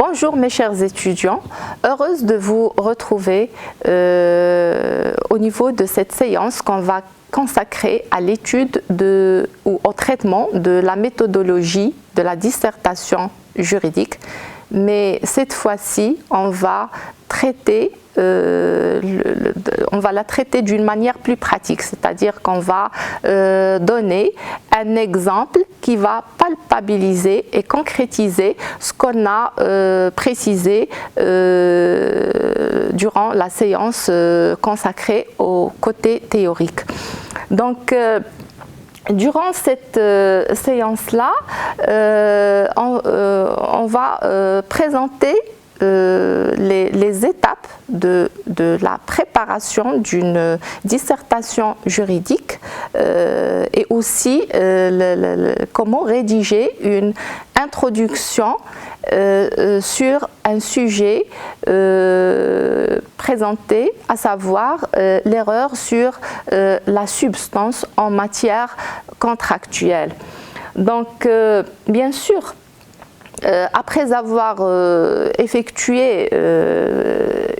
Bonjour mes chers étudiants, heureuse de vous retrouver au niveau de cette séance qu'on va consacrer à l'étude ou au traitement de la méthodologie de la dissertation juridique. Mais cette fois-ci, on va la traiter d'une manière plus pratique, c'est-à-dire qu'on va donner un exemple qui va palpabiliser et concrétiser ce qu'on a précisé durant la séance consacrée au côté théorique. Donc, durant cette séance-là, on va présenter les étapes de la préparation d'une dissertation juridique et aussi comment rédiger une introduction sur un sujet présenté, à savoir l'erreur sur la substance en matière contractuelle. Donc, bien sûr, après avoir effectué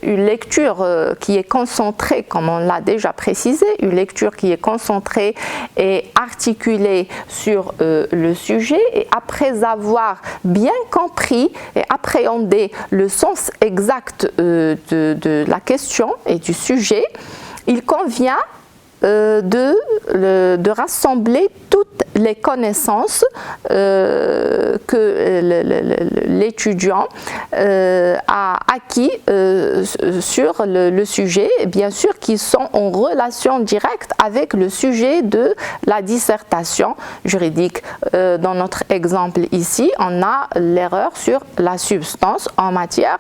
une lecture qui est concentrée, comme on l'a déjà précisé, une lecture qui est concentrée et articulée sur le sujet, et après avoir bien compris et appréhendé le sens exact de la question et du sujet, il convient de rassembler toutes les connaissances que l'étudiant a acquis sur le sujet, bien sûr qui sont en relation directe avec le sujet de la dissertation juridique. Dans notre exemple ici, on a l'erreur sur la substance en matière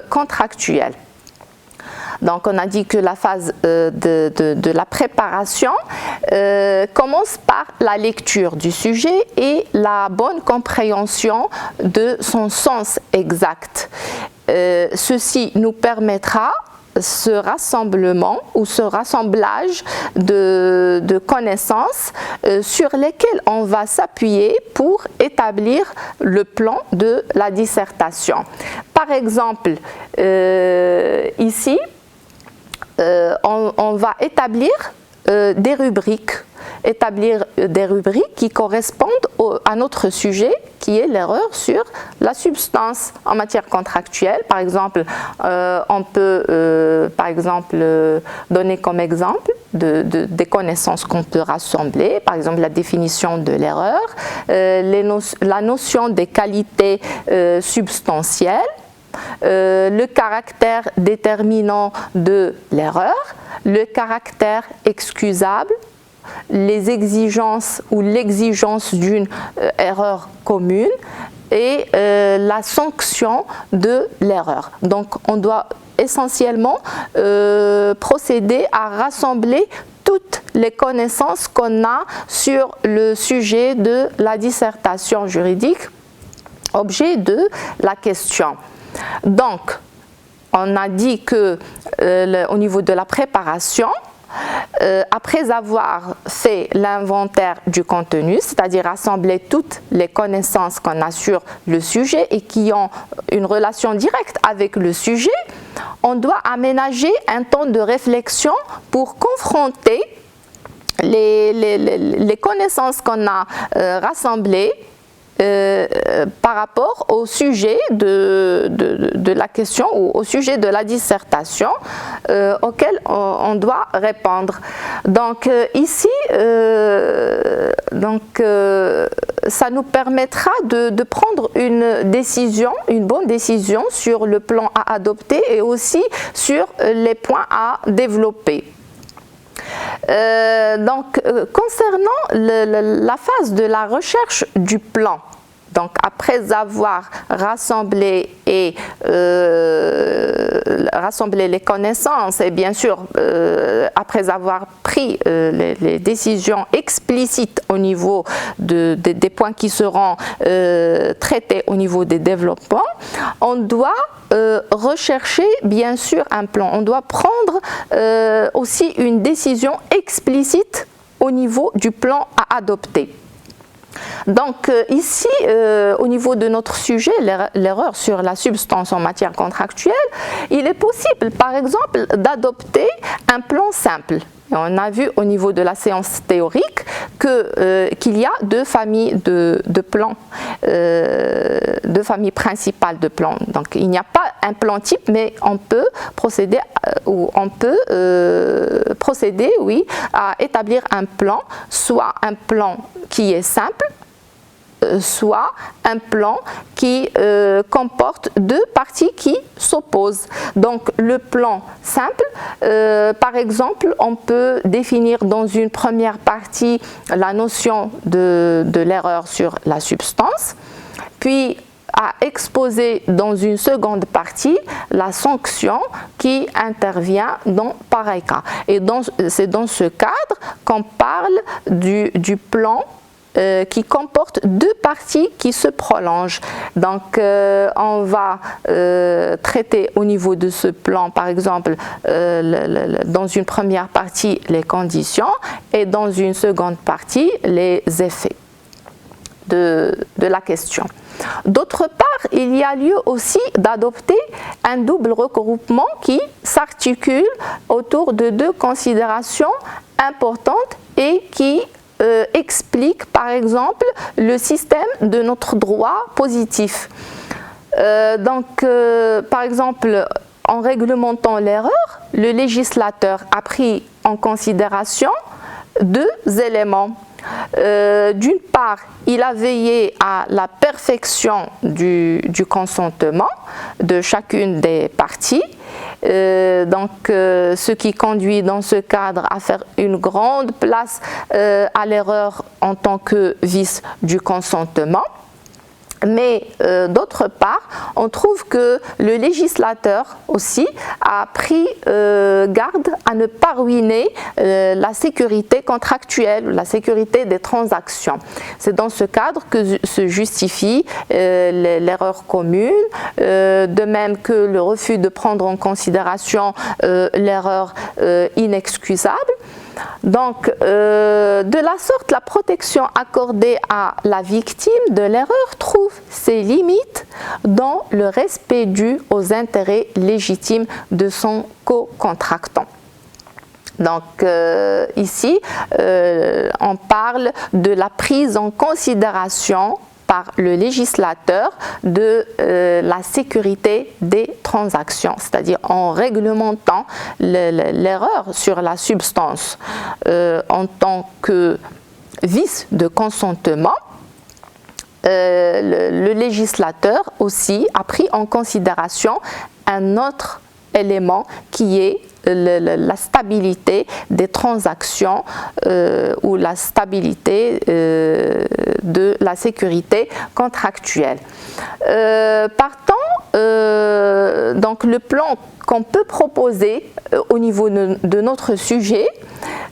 contractuelle. Donc on a dit que la phase de la préparation commence par la lecture du sujet et la bonne compréhension de son sens exact. Ceci nous permettra ce rassemblement ou ce rassemblage de connaissances sur lesquelles on va s'appuyer pour établir le plan de la dissertation. Par exemple, ici, on va établir des rubriques qui correspondent à notre sujet, qui est l'erreur sur la substance en matière contractuelle. Par exemple, on peut donner comme exemple des connaissances qu'on peut rassembler, par exemple la définition de l'erreur, la notion des qualités substantielles, le caractère déterminant de l'erreur, le caractère excusable, les exigences ou l'exigence d'une erreur commune et la sanction de l'erreur. Donc on doit essentiellement procéder à rassembler toutes les connaissances qu'on a sur le sujet de la dissertation juridique, objet de la question. Donc, on a dit que au niveau de la préparation, après avoir fait l'inventaire du contenu, c'est-à-dire rassembler toutes les connaissances qu'on a sur le sujet et qui ont une relation directe avec le sujet, on doit aménager un temps de réflexion pour confronter les connaissances qu'on a rassemblées par rapport au sujet de la question ou au sujet de la dissertation auquel on doit répondre. Donc ici, ça nous permettra de prendre une bonne décision sur le plan à adopter et aussi sur les points à développer. Concernant la phase de la recherche du plan, donc après avoir rassemblé les connaissances et bien sûr après avoir pris les décisions explicites au niveau des points qui seront traités au niveau des développements, on doit rechercher bien sûr un plan. On doit prendre aussi une décision explicite au niveau du plan à adopter. Donc ici, au niveau de notre sujet, l'erreur sur la substance en matière contractuelle, il est possible par exemple d'adopter un plan simple. On a vu au niveau de la séance théorique qu'il y a deux familles de plans, deux familles principales de plans. Donc il n'y a pas un plan type, mais on peut procéder, oui, à établir un plan, soit un plan qui est simple, soit un plan qui comporte deux parties qui s'opposent. Donc le plan simple, par exemple, on peut définir dans une première partie la notion de l'erreur sur la substance, puis à exposer dans une seconde partie la sanction qui intervient dans pareil cas. Et c'est dans ce cadre qu'on parle du plan qui comporte deux parties qui se prolongent. Donc on va traiter au niveau de ce plan, par exemple, dans une première partie les conditions et dans une seconde partie les effets de la question. D'autre part, il y a lieu aussi d'adopter un double regroupement qui s'articule autour de deux considérations importantes et qui explique par exemple le système de notre droit positif. Par exemple, en réglementant l'erreur, le législateur a pris en considération deux éléments. D'une part, il a veillé à la perfection du consentement de chacune des parties, ce qui conduit dans ce cadre à faire une grande place à l'erreur en tant que vice du consentement. Mais d'autre part, on trouve que le législateur aussi a pris garde à ne pas ruiner la sécurité contractuelle, la sécurité des transactions. C'est dans ce cadre que se justifie l'erreur commune, de même que le refus de prendre en considération l'erreur inexcusable. Donc, de la sorte, la protection accordée à la victime de l'erreur trouve ses limites dans le respect dû aux intérêts légitimes de son co-contractant. Donc, ici, on parle de la prise en considération par le législateur de la sécurité des transactions, c'est-à-dire en réglementant l'erreur sur la substance en tant que vice de consentement. Le législateur aussi a pris en considération un autre élément qui est la stabilité des transactions ou la stabilité de la sécurité contractuelle. Partant, donc le plan qu'on peut proposer au niveau de notre sujet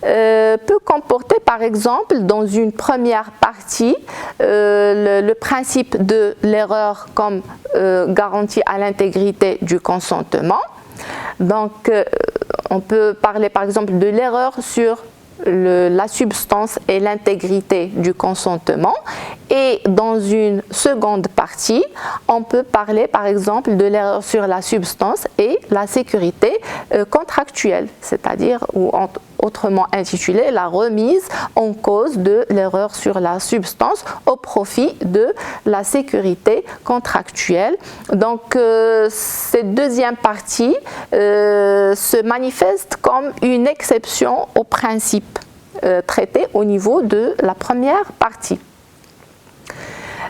peut comporter par exemple dans une première partie le principe de l'erreur comme garantie à l'intégrité du consentement. Donc on peut parler par exemple de l'erreur sur la substance et l'intégrité du consentement, et dans une seconde partie on peut parler par exemple de l'erreur sur la substance et la sécurité contractuelle, c'est-à-dire ou autrement intitulé la remise en cause de l'erreur sur la substance au profit de la sécurité contractuelle. Donc cette deuxième partie se manifeste comme une exception au principe traité au niveau de la première partie.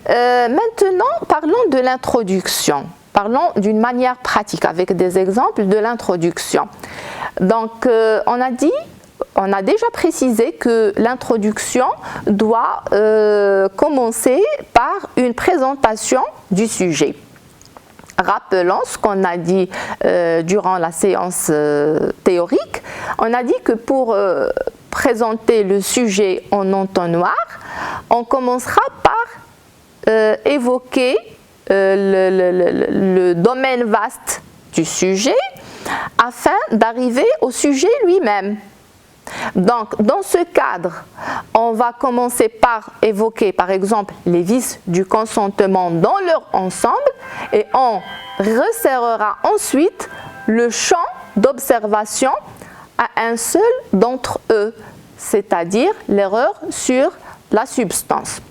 Maintenant, parlons de l'introduction. Parlons d'une manière pratique avec des exemples de l'introduction. Donc, on a déjà précisé que l'introduction doit commencer par une présentation du sujet. Rappelons ce qu'on a dit durant la séance théorique. On a dit que pour présenter le sujet en entonnoir, on commencera par évoquer le domaine vaste du sujet afin d'arriver au sujet lui-même. Donc, dans ce cadre, on va commencer par évoquer, par exemple, les vices du consentement dans leur ensemble et on resserrera ensuite le champ d'observation à un seul d'entre eux, c'est-à-dire l'erreur sur la substance.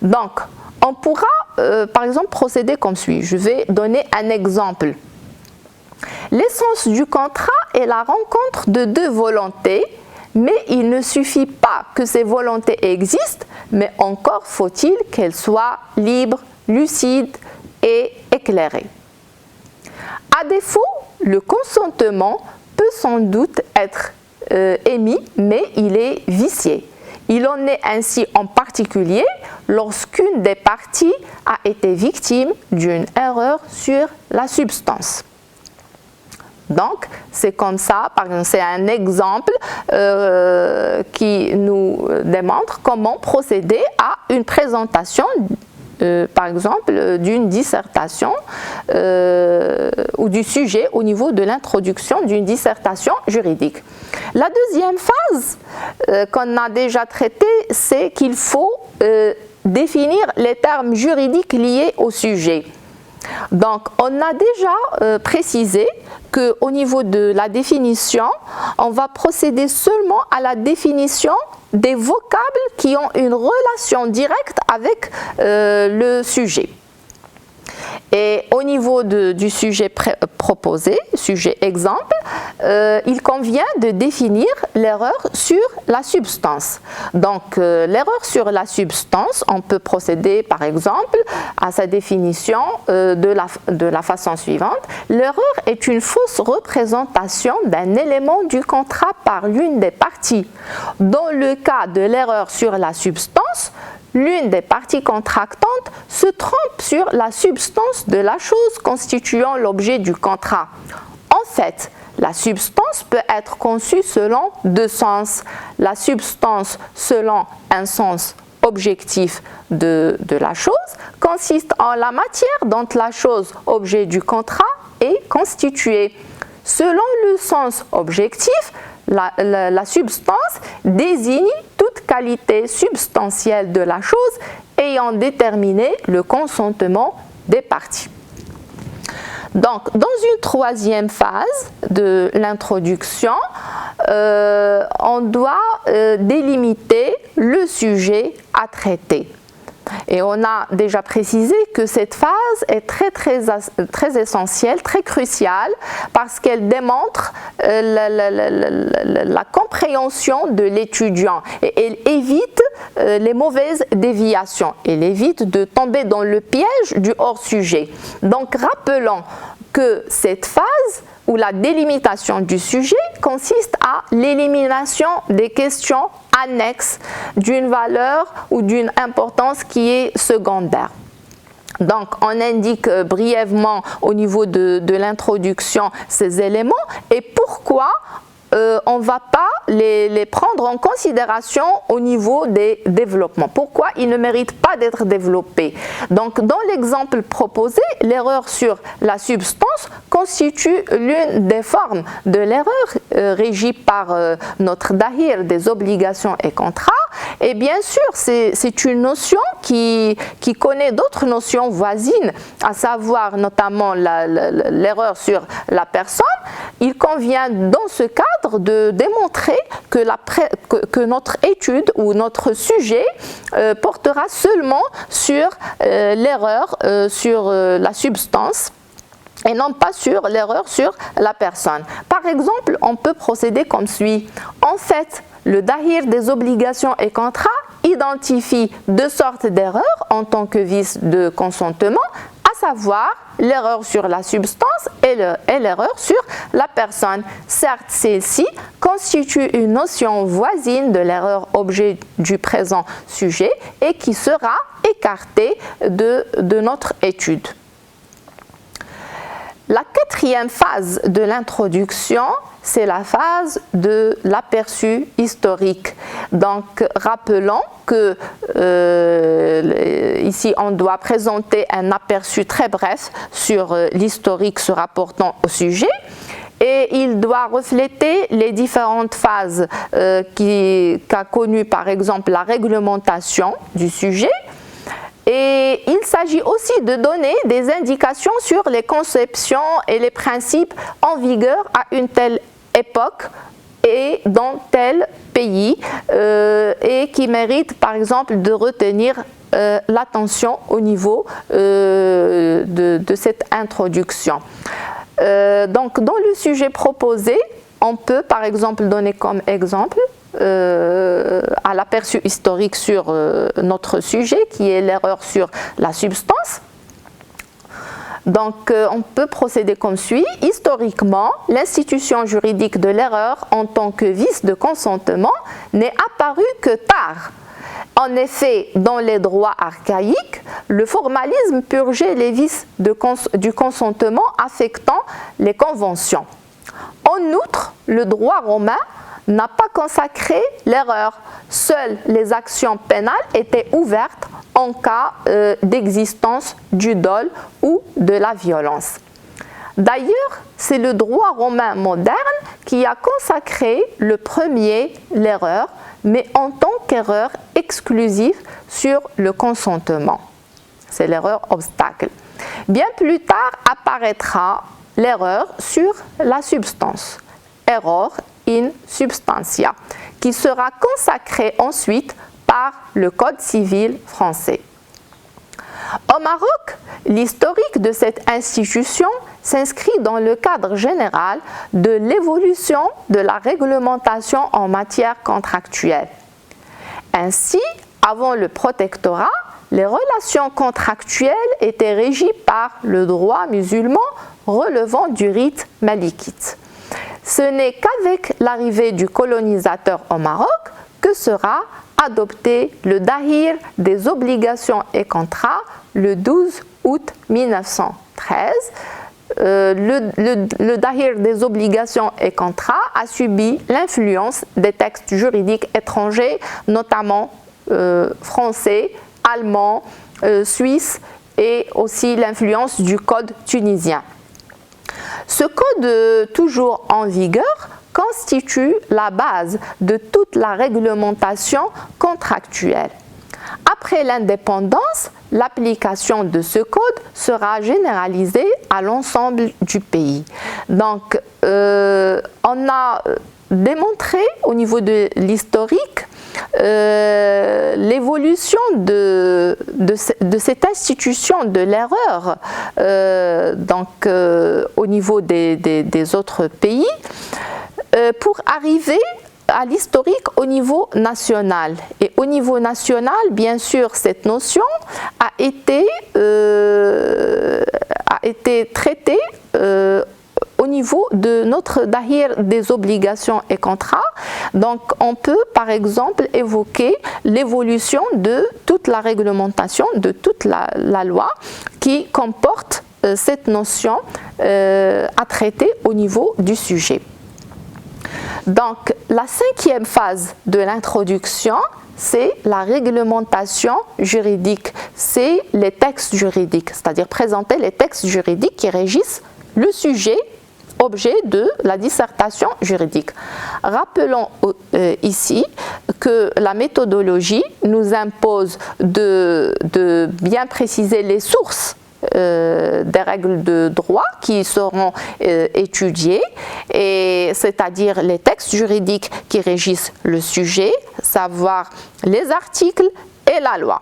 Donc, on pourra, par exemple, procéder comme suit. Je vais donner un exemple. L'essence du contrat est la rencontre de deux volontés, mais il ne suffit pas que ces volontés existent, mais encore faut-il qu'elles soient libres, lucides et éclairées. À défaut, le consentement peut sans doute être émis, mais il est vicié. Il en est ainsi en particulier lorsqu'une des parties a été victime d'une erreur sur la substance. Donc, c'est comme ça, c'est un exemple qui nous démontre comment procéder à une présentation, par exemple, d'une dissertation ou du sujet au niveau de l'introduction d'une dissertation juridique. La deuxième phase qu'on a déjà traitée, c'est qu'il faut définir les termes juridiques liés au sujet. Donc, on a déjà précisé qu'au niveau de la définition, on va procéder seulement à la définition des vocables qui ont une relation directe avec le sujet. Et au niveau du sujet proposé, sujet exemple, il convient de définir l'erreur sur la substance. Donc, l'erreur sur la substance, on peut procéder par exemple à sa définition de la façon suivante. L'erreur est une fausse représentation d'un élément du contrat par l'une des parties. Dans le cas de l'erreur sur la substance, l'une des parties contractantes se trompe sur la substance de la chose constituant l'objet du contrat. En fait, la substance peut être conçue selon deux sens. La substance selon un sens objectif de la chose consiste en la matière dont la chose objet du contrat est constituée. Selon le sens objectif, la substance désigne toute qualité substantielle de la chose ayant déterminé le consentement des parties. Donc, dans une troisième phase de l'introduction, on doit délimiter le sujet à traiter. Et on a déjà précisé que cette phase est très essentielle, très cruciale, parce qu'elle démontre la compréhension de l'étudiant et elle évite les mauvaises déviations. Elle évite de tomber dans le piège du hors-sujet. Donc, rappelons que cette phase où la délimitation du sujet consiste à l'élimination des questions annexes d'une valeur ou d'une importance qui est secondaire. Donc, on indique brièvement au niveau de l'introduction ces éléments et pourquoi on ne va pas les prendre en considération au niveau des développements. Pourquoi ils ne méritent pas d'être développés? Donc, dans l'exemple proposé, l'erreur sur la substance constitue l'une des formes de l'erreur régie par notre Dahir des obligations et contrats. Et bien sûr, c'est une notion qui connaît d'autres notions voisines, à savoir notamment l'erreur sur la personne. Il convient dans ce cadre de démontrer que notre étude ou notre sujet portera seulement sur l'erreur sur la substance et non pas sur l'erreur sur la personne. Par exemple, on peut procéder comme suit. En fait, le Dahir des obligations et contrats identifie deux sortes d'erreurs en tant que vice de consentement, à savoir l'erreur sur la substance et l'erreur sur la personne. Certes, celle-ci constitue une notion voisine de l'erreur objet du présent sujet et qui sera écartée de notre étude. La quatrième phase de l'introduction, c'est la phase de l'aperçu historique. Donc, rappelons que ici, on doit présenter un aperçu très bref sur l'historique se rapportant au sujet. et il doit refléter les différentes phases qu'a connues par exemple la réglementation du sujet. Et il s'agit aussi de donner des indications sur les conceptions et les principes en vigueur à une telle époque et dans tel pays et qui méritent par exemple de retenir l'attention au niveau de cette introduction. Donc dans le sujet proposé, on peut par exemple donner comme exemple à l'aperçu historique sur notre sujet qui est l'erreur sur la substance. Donc on peut procéder comme suit. Historiquement, l'institution juridique de l'erreur en tant que vice de consentement n'est apparue que tard. En effet, dans les droits archaïques, le formalisme purgeait les vices du consentement affectant les conventions. En outre, le droit romain n'a pas consacré l'erreur. Seules les actions pénales étaient ouvertes en cas d'existence du dol ou de la violence. D'ailleurs, c'est le droit romain moderne qui a consacré le premier l'erreur, mais en tant qu'erreur exclusive sur le consentement. C'est l'erreur obstacle. Bien plus tard apparaîtra l'erreur sur la substance, error in substantia, qui sera consacrée ensuite par le Code civil français. Au Maroc, l'historique de cette institution s'inscrit dans le cadre général de l'évolution de la réglementation en matière contractuelle. Ainsi, avant le protectorat, les relations contractuelles étaient régies par le droit musulman relevant du rite malikite. Ce n'est qu'avec l'arrivée du colonisateur au Maroc que sera adopté le Dahir des obligations et contrats le 12 août 1913. Le Dahir des obligations et contrats a subi l'influence des textes juridiques étrangers, notamment français, allemands, suisses et aussi l'influence du code tunisien. Ce code, toujours en vigueur, constitue la base de toute la réglementation contractuelle. Après l'indépendance, l'application de ce code sera généralisée à l'ensemble du pays. Donc, on a démontré au niveau de l'historique l'évolution de cette institution de l'erreur au niveau des autres pays pour arriver à l'historique au niveau national. Et au niveau national, bien sûr, cette notion a été traitée au niveau de notre Dahir des obligations et contrats. Donc on peut par exemple évoquer l'évolution de toute la réglementation, de toute la loi qui comporte cette notion à traiter au niveau du sujet. Donc la cinquième phase de l'introduction, c'est la réglementation juridique, c'est les textes juridiques, c'est-à-dire présenter les textes juridiques qui régissent le sujet objet de la dissertation juridique. Rappelons ici que la méthodologie nous impose de bien préciser les sources des règles de droit qui seront étudiées, et c'est-à-dire les textes juridiques qui régissent le sujet, savoir les articles et la loi.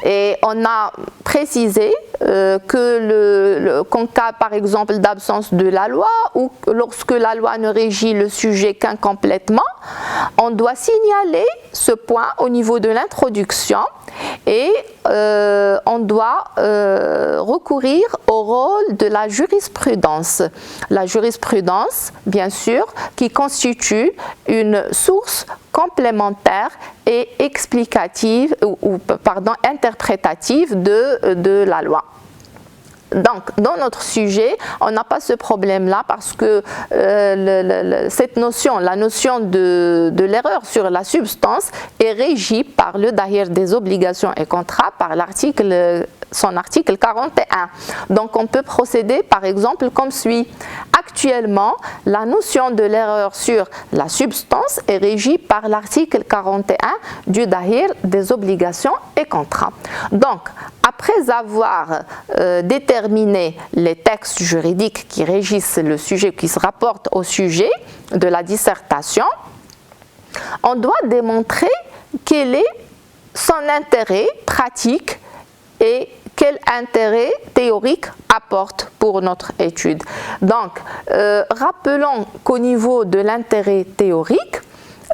Et on a précisé qu'en cas par exemple d'absence de la loi ou lorsque la loi ne régit le sujet qu'incomplètement, on doit signaler ce point au niveau de l'introduction et on doit recourir au rôle de la jurisprudence. La jurisprudence, bien sûr, qui constitue une source complémentaire et explicative interprétative de la loi. Donc, dans notre sujet, on n'a pas ce problème-là parce que cette notion, la notion de l'erreur sur la substance est régie par le Dahir des obligations et contrats, par l'article son article 41. Donc on peut procéder par exemple comme suit. Actuellement, la notion de l'erreur sur la substance est régie par l'article 41 du Dahir des obligations et contrats. Donc, après avoir déterminé les textes juridiques qui régissent le sujet, qui se rapportent au sujet de la dissertation, on doit démontrer quel est son intérêt pratique et quel intérêt théorique apporte pour notre étude. Donc, rappelons qu'au niveau de l'intérêt théorique,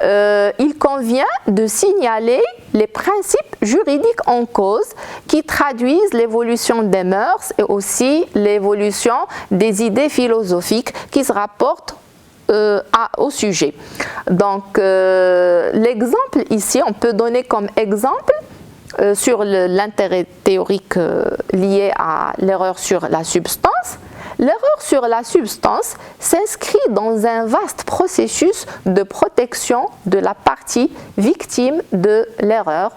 il convient de signaler les principes juridiques en cause qui traduisent l'évolution des mœurs et aussi l'évolution des idées philosophiques qui se rapportent au sujet. Donc, l'exemple ici, on peut donner comme exemple sur l'intérêt théorique lié à l'erreur sur la substance. L'erreur sur la substance s'inscrit dans un vaste processus de protection de la partie victime de l'erreur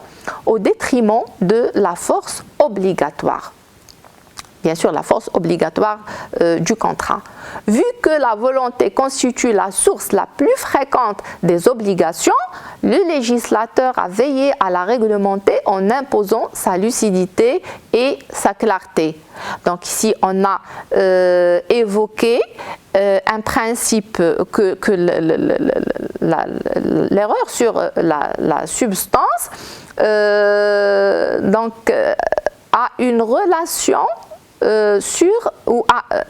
au détriment de la force obligatoire. Bien sûr, la force obligatoire du contrat. Vu que la volonté constitue la source la plus fréquente des obligations, le législateur a veillé à la réglementer en imposant sa lucidité et sa clarté. Donc ici, on a évoqué un principe que l'erreur sur la substance a une relation ou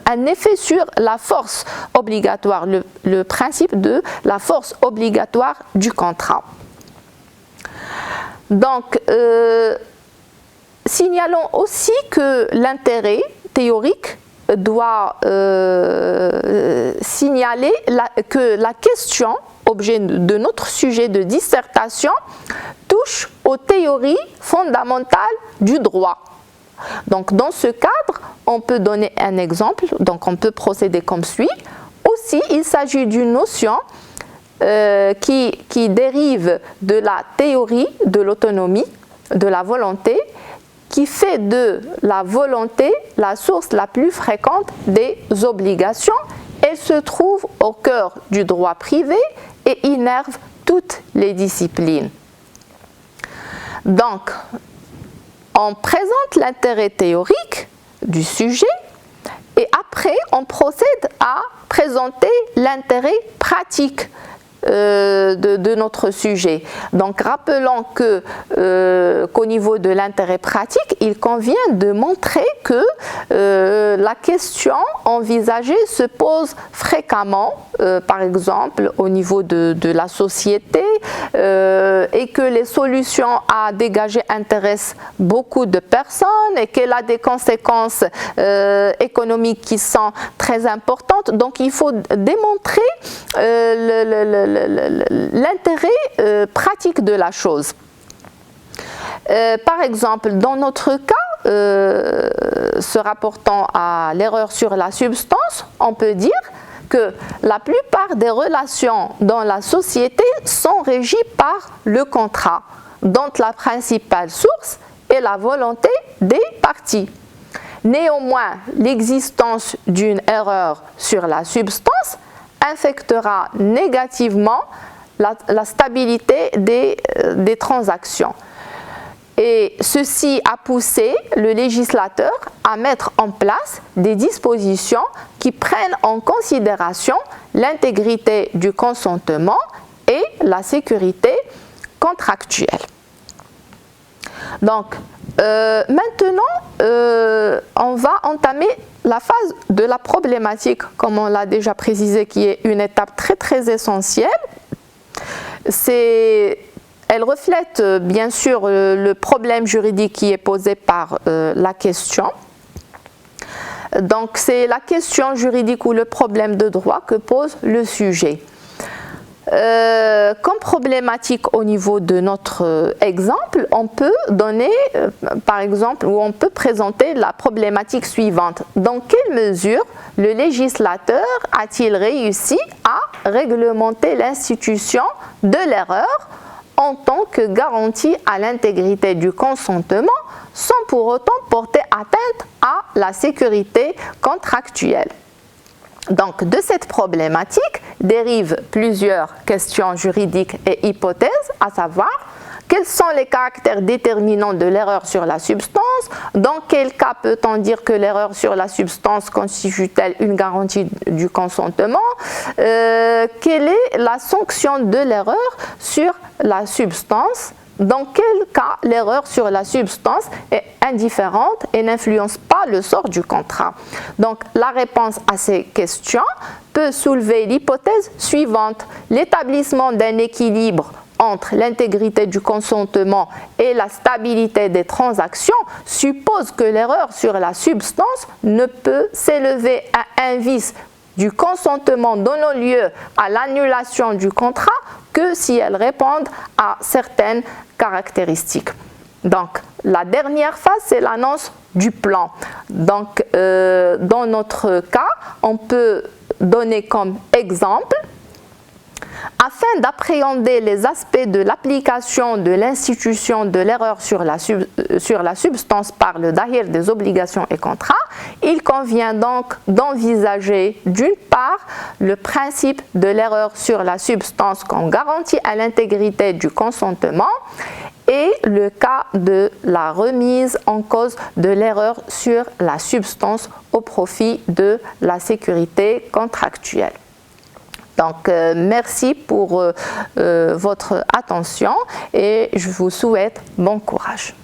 un effet sur la force obligatoire, le principe de la force obligatoire du contrat. Donc, signalons aussi que l'intérêt théorique doit signaler que la question, objet de notre sujet de dissertation, touche aux théories fondamentales du droit. Donc, dans ce cadre, on peut donner un exemple, donc on peut procéder comme suit. Aussi, il s'agit d'une notion qui dérive de la théorie de l'autonomie, de la volonté, qui fait de la volonté la source la plus fréquente des obligations. Elle se trouve au cœur du droit privé et innerve toutes les disciplines. Donc, on présente l'intérêt théorique du sujet et après on procède à présenter l'intérêt pratique de notre sujet. Donc rappelons qu'au niveau de l'intérêt pratique, il convient de montrer que la question envisagée se pose fréquemment, par exemple au niveau de la société, et que les solutions à dégager intéressent beaucoup de personnes et qu'elle a des conséquences économiques qui sont très importantes. Donc il faut démontrer l'intérêt pratique de la chose. Par exemple, dans notre cas, se rapportant à l'erreur sur la substance, on peut dire que la plupart des relations dans la société sont régies par le contrat, dont la principale source est la volonté des parties. Néanmoins, l'existence d'une erreur sur la substance infectera négativement la stabilité des transactions. Et ceci a poussé le législateur à mettre en place des dispositions qui prennent en considération l'intégrité du consentement et la sécurité contractuelle. Donc, maintenant, on va entamer la phase de la problématique, comme on l'a déjà précisé, qui est une étape très très essentielle. Elle reflète bien sûr le problème juridique qui est posé par la question. Donc c'est la question juridique ou le problème de droit que pose le sujet. Comme problématique au niveau de notre exemple, on peut donner, par exemple, ou on peut présenter la problématique suivante. Dans quelle mesure le législateur a-t-il réussi à réglementer l'institution de l'erreur en tant que garantie à l'intégrité du consentement sans pour autant porter atteinte à la sécurité contractuelle. Donc, de cette problématique dérivent plusieurs questions juridiques et hypothèses, à savoir quels sont les caractères déterminants de l'erreur sur la substance, dans quel cas peut-on dire que l'erreur sur la substance constitue-t-elle une garantie du consentement, quelle est la sanction de l'erreur sur la substance, dans quel cas l'erreur sur la substance est indifférente et n'influence pas le sort du contrat. Donc la réponse à ces questions peut soulever l'hypothèse suivante: l'établissement d'un équilibre entre l'intégrité du consentement et la stabilité des transactions suppose que l'erreur sur la substance ne peut s'élever à un vice du consentement donnant lieu à l'annulation du contrat que si elles répondent à certaines caractéristiques. Donc, la dernière phase, c'est l'annonce du plan. Donc, dans notre cas, on peut donner comme exemple: afin d'appréhender les aspects de l'application de l'institution de l'erreur sur la substance par le Dahir des obligations et contrats, il convient donc d'envisager d'une part le principe de l'erreur sur la substance comme garantie à l'intégrité du consentement et le cas de la remise en cause de l'erreur sur la substance au profit de la sécurité contractuelle. Donc, merci pour votre attention et je vous souhaite bon courage.